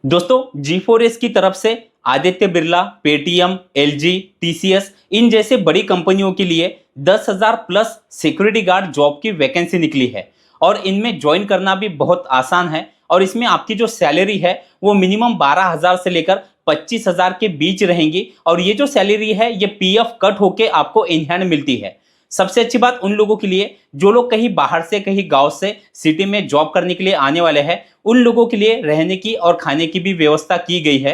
दोस्तों G4S की तरफ से Aditya Birla, Paytm, LG, TCS इन जैसे बड़ी कंपनियों के लिए 10,000 प्लस सिक्योरिटी गार्ड जॉब की वैकेंसी निकली है और इनमें ज्वाइन करना भी बहुत आसान है। और इसमें आपकी जो सैलरी है वो मिनिमम 12,000 से लेकर 25,000 के बीच रहेंगी और ये जो सैलरी है ये पीएफ कट होके आपको इन हैंड मिलती है। सबसे अच्छी बात उन लोगों के लिए जो लोग कहीं बाहर से कहीं गांव से सिटी में जॉब करने के लिए आने वाले हैं, उन लोगों के लिए रहने की और खाने की भी व्यवस्था की गई है।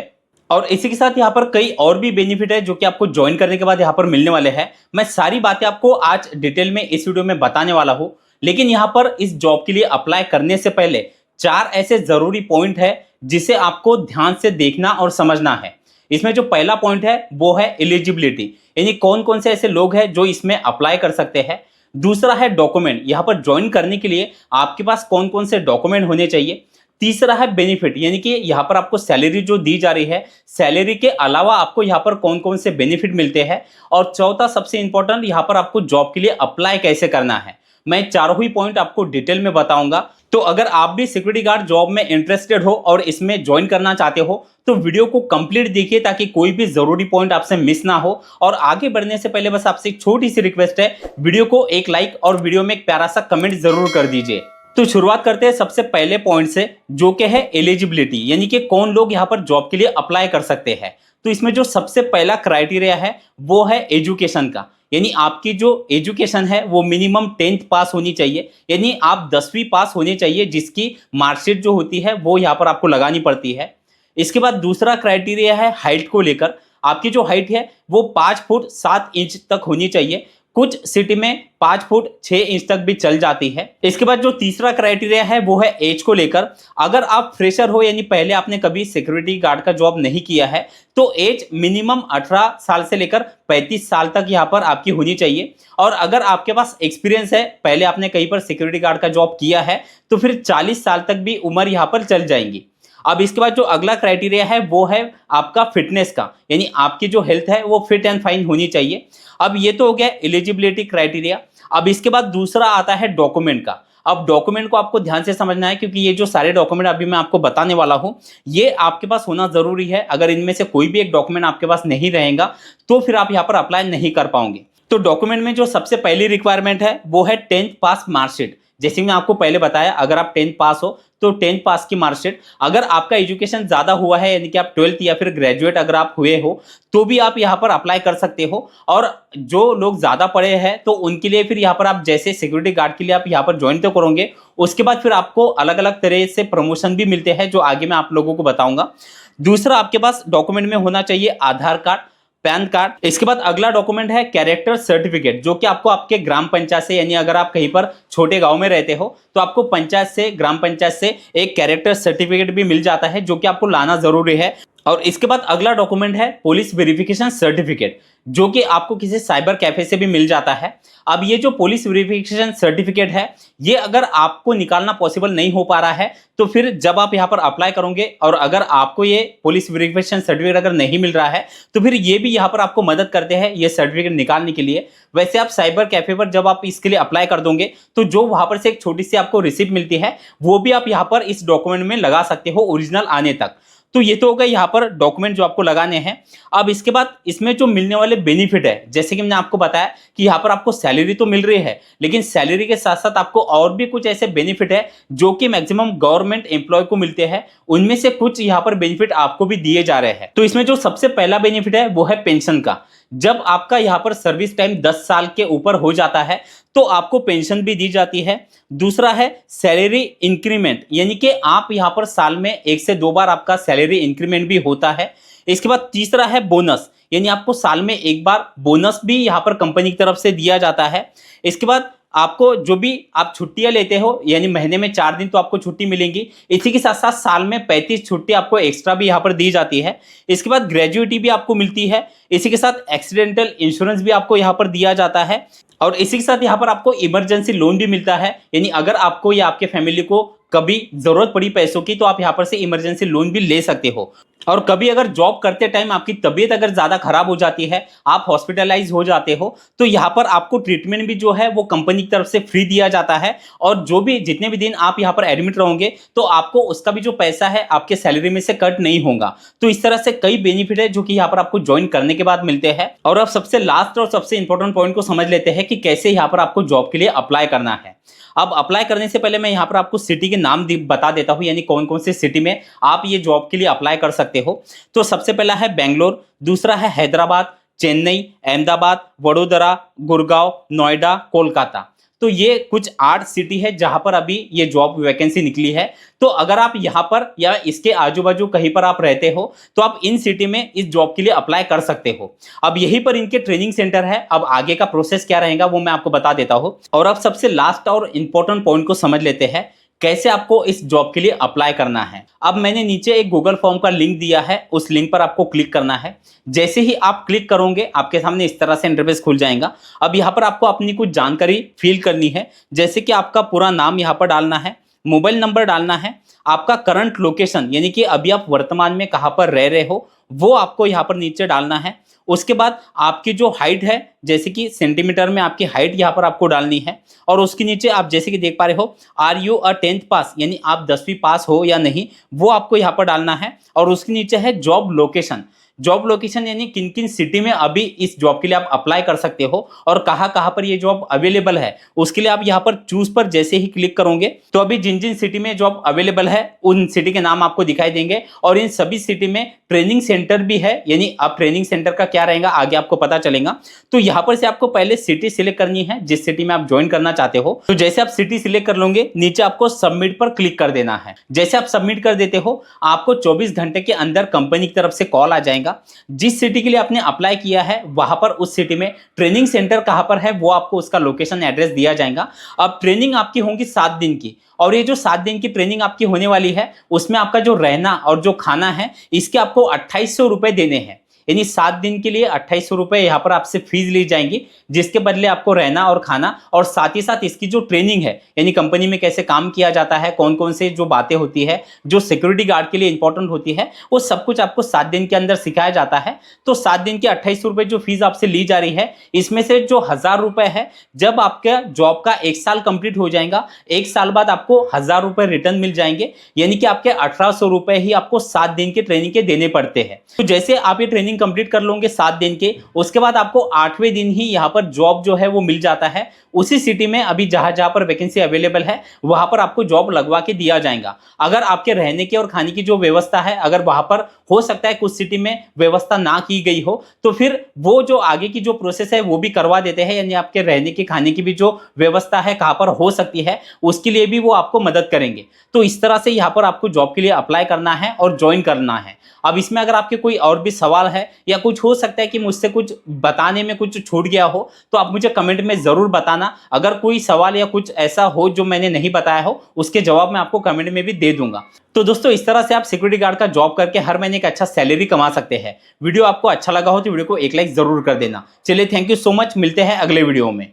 और इसी के साथ यहाँ पर कई और भी बेनिफिट है जो कि आपको ज्वाइन करने के बाद यहाँ पर मिलने वाले हैं। मैं सारी बातें आपको आज डिटेल में इस वीडियो में बताने वाला हूँ, लेकिन यहाँ पर इस जॉब के लिए अप्लाई करने से पहले 4 ऐसे जरूरी पॉइंट है जिसे आपको ध्यान से देखना और समझना है। इसमें जो पहला पॉइंट है वो है एलिजिबिलिटी, यानी कौन कौन से ऐसे लोग हैं जो इसमें अप्लाई कर सकते हैं। दूसरा है डॉक्यूमेंट, यहाँ पर ज्वाइन करने के लिए आपके पास कौन कौन से डॉक्यूमेंट होने चाहिए। तीसरा है बेनिफिट, यानी कि यहाँ पर आपको सैलरी जो दी जा रही है, सैलरी के अलावा आपको यहाँ पर कौन कौन से बेनिफिट मिलते हैं। और चौथा सबसे इंपॉर्टेंट, यहाँ पर आपको जॉब के लिए अप्लाई कैसे करना है। मैं चारों ही पॉइंट आपको डिटेल में बताऊंगा। तो अगर आप भी सिक्योरिटी गार्ड जॉब में इंटरेस्टेड हो और इसमें ज्वाइन करना चाहते हो तो वीडियो को कंप्लीट देखिए ताकि कोई भी जरूरी पॉइंट आपसे मिस ना हो। और आगे बढ़ने से पहले बस आपसे एक छोटी सी रिक्वेस्ट है, वीडियो को एक लाइक और वीडियो में एक प्यारा सा कमेंट जरूर कर दीजिए। तो शुरुआत करते हैं सबसे पहले पॉइंट से, जो कि है एलिजिबिलिटी, यानी कि कौन लोग यहाँ पर जॉब के लिए अप्लाई कर सकते हैं। तो इसमें जो सबसे पहला क्राइटेरिया है वो है एजुकेशन का, यानी आपकी जो एजुकेशन है वो मिनिमम 10th पास होनी चाहिए, यानी आप 10वीं पास होनी चाहिए, जिसकी मार्कशीट जो होती है वो यहाँ पर आपको लगानी पड़ती है। इसके बाद दूसरा क्राइटेरिया है हाइट को लेकर। आपकी जो हाइट है वो 5 फुट 7 इंच तक होनी चाहिए, कुछ सिटी में 5 फुट 6 इंच तक भी चल जाती है। इसके बाद जो तीसरा क्राइटेरिया है वो है एज को लेकर। अगर आप फ्रेशर हो, यानी पहले आपने कभी सिक्योरिटी गार्ड का जॉब नहीं किया है, तो एज मिनिमम 18 साल से लेकर 35 साल तक यहाँ पर आपकी होनी चाहिए। और अगर आपके पास एक्सपीरियंस है, पहले आपने कहीं पर सिक्योरिटी गार्ड का जॉब किया है, तो फिर 40 साल तक भी उम्र यहाँ पर चल जाएंगी। अब इसके बाद जो अगला क्राइटेरिया है वो है आपका फिटनेस का, यानी आपकी जो हेल्थ है वो फिट एंड फाइन होनी चाहिए। अब ये तो हो गया एलिजिबिलिटी क्राइटेरिया। अब इसके बाद दूसरा आता है डॉक्यूमेंट का। अब डॉक्यूमेंट को आपको ध्यान से समझना है, क्योंकि ये जो सारे डॉक्यूमेंट अभी मैं आपको बताने वाला हूं ये आपके पास होना जरूरी है। अगर इनमें से कोई भी एक डॉक्यूमेंट आपके पास नहीं रहेगा तो फिर आप यहाँ पर अप्लाई नहीं कर पाओगे। तो डॉक्यूमेंट में जो सबसे पहली रिक्वायरमेंट है वो है 10th पास मार्कशीट। जैसे मैं आपको पहले बताया, अगर आप 10th पास हो तो 10th पास की मार्कशीट। अगर आपका एजुकेशन ज्यादा हुआ है, यानी कि आप 12th या फिर ग्रेजुएट अगर आप हुए हो, तो भी आप यहाँ पर अप्लाई कर सकते हो। और जो लोग ज्यादा पढ़े हैं तो उनके लिए फिर यहाँ पर आप जैसे सिक्योरिटी गार्ड के लिए आप यहाँ पर ज्वाइन तो करोगे, उसके बाद फिर आपको अलग अलग तरह से प्रमोशन भी मिलते हैं, जो आगे मैं आप लोगों को बताऊंगा। दूसरा, आपके पास डॉक्यूमेंट में होना चाहिए आधार कार्ड, पैन कार्ड। इसके बाद अगला डॉक्यूमेंट है कैरेक्टर सर्टिफिकेट, जो कि आपको आपके ग्राम पंचायत से, यानी अगर आप कहीं पर छोटे गांव में रहते हो तो आपको पंचायत से, ग्राम पंचायत से एक कैरेक्टर सर्टिफिकेट भी मिल जाता है, जो कि आपको लाना जरूरी है। और इसके बाद अगला डॉक्यूमेंट है पुलिस वेरिफिकेशन सर्टिफिकेट, जो कि आपको किसी साइबर कैफे से भी मिल जाता है। अब ये जो पुलिस वेरिफिकेशन सर्टिफिकेट है, ये अगर आपको निकालना पॉसिबल नहीं हो पा रहा है तो फिर जब आप यहाँ पर अप्लाई करोगे और अगर आपको ये पुलिस वेरिफिकेशन सर्टिफिकेट अगर नहीं मिल रहा है तो फिर ये भी यहाँ पर आपको मदद करते हैं ये सर्टिफिकेट निकालने के लिए। वैसे आप साइबर कैफे पर जब आप इसके लिए अप्लाई कर दोगे तो जो वहां पर से एक छोटी सी आपको रिसिप्ट मिलती है वो भी आप यहाँ पर इस डॉक्यूमेंट में लगा सकते हो ओरिजिनल आने तक। तो ये तो हो गए यहाँ पर डॉक्यूमेंट जो आपको लगाने हैं। अब इसके बाद इसमें जो मिलने वाले बेनिफिट है, जैसे कि मैंने आपको बताया कि यहाँ पर आपको सैलरी तो मिल रही है, लेकिन सैलरी के साथ साथ आपको और भी कुछ ऐसे बेनिफिट है जो कि मैक्सिमम गवर्नमेंट एम्प्लॉय को मिलते हैं। उनमें से कुछ यहाँ पर बेनिफिट आपको भी दिए जा रहे हैं। तो इसमें जो सबसे पहला बेनिफिट है वो है पेंशन का। जब आपका यहाँ पर सर्विस टाइम 10 साल के ऊपर हो जाता है तो आपको पेंशन भी दी जाती है। दूसरा है सैलरी इंक्रीमेंट, यानी कि आप यहाँ पर साल में 1 से 2 बार आपका सैलरी इंक्रीमेंट भी होता है। इसके बाद तीसरा है बोनस, यानी आपको साल में 1 बार बोनस भी यहाँ पर कंपनी की तरफ से दिया जाता है। इसके बाद आपको जो भी आप छुट्टियां लेते हो, यानी महीने में 4 दिन तो आपको छुट्टी मिलेंगी। इसी के साथ साथ साल में 35 छुट्टी आपको एक्स्ट्रा भी यहाँ पर दी जाती है। इसके बाद ग्रेजुइटी भी आपको मिलती है। इसी के साथ एक्सीडेंटल इंश्योरेंस भी आपको यहाँ पर दिया जाता है। और इसी के साथ यहाँ पर आपको इमरजेंसी लोन भी मिलता है, यानी अगर आपको या आपके फैमिली को कभी जरूरत पड़ी पैसों की तो आप यहाँ पर से इमरजेंसी लोन भी ले सकते हो। और कभी अगर जॉब करते टाइम आपकी तबीयत अगर ज्यादा खराब हो जाती है, आप हॉस्पिटलाइज हो जाते हो, तो यहाँ पर आपको ट्रीटमेंट भी जो है वो कंपनी की तरफ से फ्री दिया जाता है। और जो भी जितने भी दिन आप यहाँ पर एडमिट रहोगे तो आपको उसका भी जो पैसा है आपके सैलरी में से कट नहीं होगा। तो इस तरह से कई बेनिफिट है जो कि यहाँ पर आपको ज्वाइन करने के बाद मिलते हैं। और अब सबसे लास्ट और सबसे इंपॉर्टेंट पॉइंट को समझ लेते हैं कि कैसे यहाँ पर आपको जॉब के लिए अप्लाई करना है। अब अप्लाई करने से पहले मैं यहाँ पर आपको सिटी के नाम बता देता हूँ, यानी कौन कौन सी सिटी में आप ये जॉब के लिए अप्लाई कर सकते हो। तो सबसे पहला है बेंगलोर, दूसरा है हैदराबाद, चेन्नई, अहमदाबाद, वडोदरा, गुड़गांव, नोएडा, कोलकाता। तो ये कुछ 8 सिटी है जहां पर अभी ये जॉब वैकेंसी निकली है। तो अगर आप यहाँ पर या इसके आजू बाजू कहीं पर आप रहते हो तो आप इन सिटी में इस जॉब के लिए अप्लाई कर सकते हो। अब यहीं पर इनके ट्रेनिंग सेंटर है। अब आगे का प्रोसेस क्या रहेगा वो मैं आपको बता देता हूँ। और अब सबसे लास्ट और इंपॉर्टेंट पॉइंट को समझ लेते हैं, कैसे आपको इस जॉब के लिए अप्लाई करना है। अब मैंने नीचे एक गूगल फॉर्म का लिंक दिया है, उस लिंक पर आपको क्लिक करना है। जैसे ही आप क्लिक करोगे आपके सामने इस तरह से इंटरफेस खुल जाएगा। अब यहाँ पर आपको अपनी कुछ जानकारी फिल करनी है, जैसे कि आपका पूरा नाम यहाँ पर डालना है, मोबाइल नंबर डालना है, आपका करंट लोकेशन यानी कि अभी आप वर्तमान में कहाँ पर रह रहे हो वो आपको यहाँ पर नीचे डालना है। उसके बाद आपकी जो हाइट है, जैसे कि सेंटीमीटर में आपकी हाइट यहाँ पर आपको डालनी है। और उसके नीचे आप जैसे कि देख पा रहे हो, आर यू अ 10th पास, यानी आप 10वीं पास हो या नहीं, वो आपको यहाँ पर डालना है। और उसके नीचे है जॉब लोकेशन। जॉब लोकेशन यानी किन किन सिटी में अभी इस जॉब के लिए आप अप्लाई कर सकते हो और कहाँ कहाँ पर ये जॉब अवेलेबल है, उसके लिए आप यहाँ पर चूज पर जैसे ही क्लिक करोगे तो अभी जिन जिन सिटी में जॉब अवेलेबल है उन सिटी के नाम आपको दिखाई देंगे। और इन सभी सिटी में ट्रेनिंग सेंटर भी है, यानी अब ट्रेनिंग सेंटर का क्या रहेगा आगे आपको पता चलेगा। तो यहाँ पर से आपको पहले सिटी सिलेक्ट करनी है जिस सिटी में आप ज्वाइन करना चाहते हो। तो जैसे आप सिटी सिलेक्ट कर लोगे, नीचे आपको सबमिट पर क्लिक कर देना है। जैसे आप सबमिट कर देते हो आपको 24 घंटे के अंदर कंपनी की तरफ से कॉल आ जाएगा। जिस सिटी के लिए आपने अप्लाई किया है वहां पर उस सिटी में ट्रेनिंग सेंटर कहां पर है वो आपको उसका लोकेशन एड्रेस दिया जाएगा। अब ट्रेनिंग आपकी होगी 7 दिन की, और ये जो 7 दिन की ट्रेनिंग आपकी होने वाली है उसमें आपका जो रहना और जो खाना है इसके आपको 2800 रुपए देने हैं। यानी 7 दिन के लिए 2800 रुपए यहाँ पर आपसे फीस ली जाएंगी, जिसके बदले आपको रहना और खाना और साथ ही साथ इसकी जो ट्रेनिंग है, यानी कंपनी में कैसे काम किया जाता है, कौन कौन से जो बातें होती है जो सिक्योरिटी गार्ड के लिए इंपॉर्टेंट होती है, वो सब कुछ आपको 7 दिन के अंदर सिखाया जाता है। तो 7 दिन के 2800 रुपए जो फीस आपसे ली जा रही है, इसमें से जो 1000 रुपए है जब आपका जॉब का 1 साल कंप्लीट हो जाएगा, 1 साल बाद आपको 1000 रुपए रिटर्न मिल जाएंगे, यानी कि आपके 1800 रुपए ही आपको 7 दिन की ट्रेनिंग के देने पड़ते हैं। तो जैसे आप ये ट्रेनिंग कंप्लीट कर लोगे 7 दिन के, उसके बाद आपको 8वें दिन ही यहाँ पर जॉब जो है वो मिल जाता है। उसी सिटी में अभी जहां जहां पर वैकेंसी अवेलेबल है वहां पर आपको जॉब लगवा के दिया जाएगा। अगर आपके रहने की और खाने की जो व्यवस्था है, अगर वहां पर हो सकता है कुछ सिटी में व्यवस्था ना की गई हो, तो फिर वो जो आगे की जो प्रोसेस है वो भी करवा देते हैं, यानी आपके रहने की खाने की भी जो व्यवस्था है कहां पर हो सकती है उसके लिए भी वो आपको मदद करेंगे। तो इस तरह से यहाँ पर आपको जॉब के लिए अप्लाई करना है और ज्वाइन करना है। अब इसमें अगर आपके कोई और भी सवाल है या कुछ हो सकता है कि मुझसे कुछ बताने में कुछ छूट गया हो तो आप मुझे कमेंट में जरूर बताना। अगर कोई सवाल या कुछ ऐसा हो जो मैंने नहीं बताया हो उसके जवाब मैं आपको कमेंट में भी दे दूंगा। तो दोस्तों इस तरह से आप सिक्योरिटी गार्ड का जॉब करके हर महीने का अच्छा सैलरी कमा सकते हैं। वीडियो आपको अच्छा लगा हो तो वीडियो को एक लाइक जरूर कर देना। चलिए थैंक यू सो मच, मिलते हैं अगले वीडियो में।